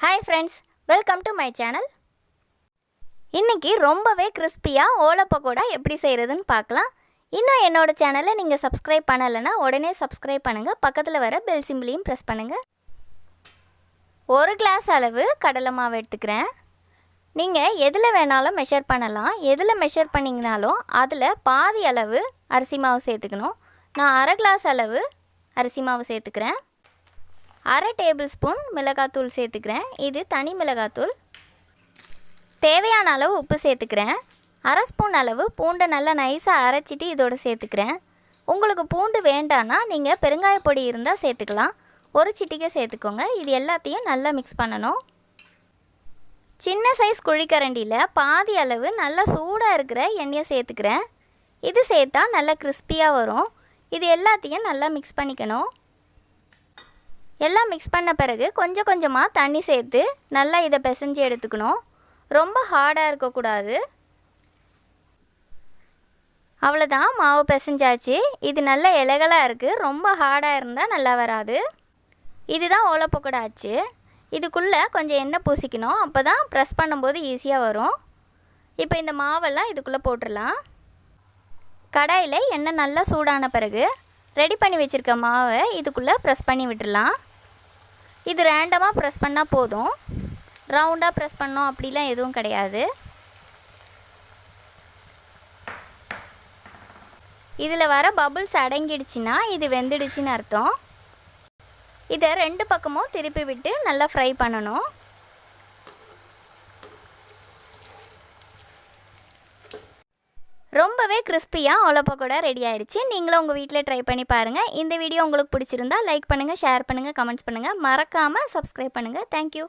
Hi friends, welcome to my channel. இன்னைக்கு ரொம்பவே கிறிஸ்பியா ஓலை பக்கோடா எப்படி செய்யறதுன்னு பார்க்கலாம். இன்னும் என்னோட சேனலை நீங்க சப்ஸ்கிரைப் பண்ணலனா உடனே சப்ஸ்கிரைப் பண்ணுங்க. பக்கத்துல வர பெல் சிம்பலையும் பிரஸ் பண்ணுங்க. 1 கிளாஸ் அளவு கடலை மாவு எடுத்துக்கிறேன். நீங்க எதுல வேணாலும் மெஷர் பண்ணலாம். எதுல மெஷர் பண்ணீங்கனாலும் அதுல பாதி அளவு அரிசி மாவு சேர்த்துக்கணும். நான் 1/2 கிளாஸ் அளவு அரிசி மாவு சேர்த்துக்கிறேன். 1/2 டேபிள் ஸ்பூன் மிளகாத்தூள் சேர்த்துக்கிறேன். இது தனி மிளகாத்தூள். தேவையான அளவு உப்பு சேர்த்துக்கிறேன். 1/2 ஸ்பூன் அளவு பூண்டை நல்லா நைஸாக அரைச்சிட்டு இதோட சேர்த்துக்கிறேன். உங்களுக்கு பூண்டு வேண்டான்னா நீங்கள் பெருங்காய பொடி இருந்தால் சேர்த்துக்கலாம். ஒரு சிட்டிகை சேர்த்துக்கோங்க. இது எல்லாத்தையும் நல்லா மிக்ஸ் பண்ணணும். சின்ன சைஸ் குழிக்கரண்டியில் பாதி அளவு நல்லா சூடாக இருக்கிற எண்ணெயை சேர்த்துக்கிறேன். இது சேர்த்தா நல்லா கிறிஸ்பியாக வரும். இது எல்லாத்தையும் நல்லா மிக்ஸ் பண்ணிக்கணும். எல்லாம் மிக்ஸ் பண்ண பிறகு கொஞ்சம் கொஞ்சமாக தண்ணி சேர்த்து நல்லா இதை பிசைஞ்சு எடுத்துக்கணும். ரொம்ப ஹார்டாக இருக்கக்கூடாது. அவ்வளோதான், மாவு பிசைஞ்சாச்சு. இது நல்ல இலகலாக இருக்குது. ரொம்ப ஹார்டாக இருந்தால் நல்லா வராது. இதுதான் ஓலை பக்கோடா ஆச்சு. இதுக்குள்ளே கொஞ்சம் எண்ணெய் பூசிக்கணும். அப்போ தான் ப்ரெஸ் பண்ணும்போது ஈஸியாக வரும். இப்போ இந்த மாவெல்லாம் இதுக்குள்ளே போட்டுடலாம். கடாயில் எண்ணெய் நல்லா சூடான பிறகு ரெடி பண்ணி வச்சுருக்க மாவை இதுக்குள்ளே ப்ரெஸ் பண்ணி விட்டுடலாம். இது ரேண்டமாக ப்ரெஸ் பண்ணால் போதும். ரவுண்டாக ப்ரெஸ் பண்ணோம் அப்படிலாம் எதுவும் கிடையாது. இதில் வர பபுள்ஸ் அடங்கிடுச்சுன்னா இது வெந்துடுச்சுன்னு அர்த்தம். இதை 2 பக்கமும் திருப்பி விட்டு நல்லா ஃப்ரை பண்ணணும். ரொம்பவே கிறிஸ்பியாக ஓலை பக்கோடா ரெடி ஆகிடுச்சு. நீங்களும் உங்கள் வீட்டில் ட்ரை பண்ணி பாருங்கள். இந்த வீடியோ உங்களுக்கு பிடிச்சிருந்தா லைக் பண்ணுங்கள், ஷேர் பண்ணுங்கள், கமெண்ட்ஸ் பண்ணுங்கள். மறக்காமல் சப்ஸ்கிரைப் பண்ணுங்கள். தேங்க்யூ.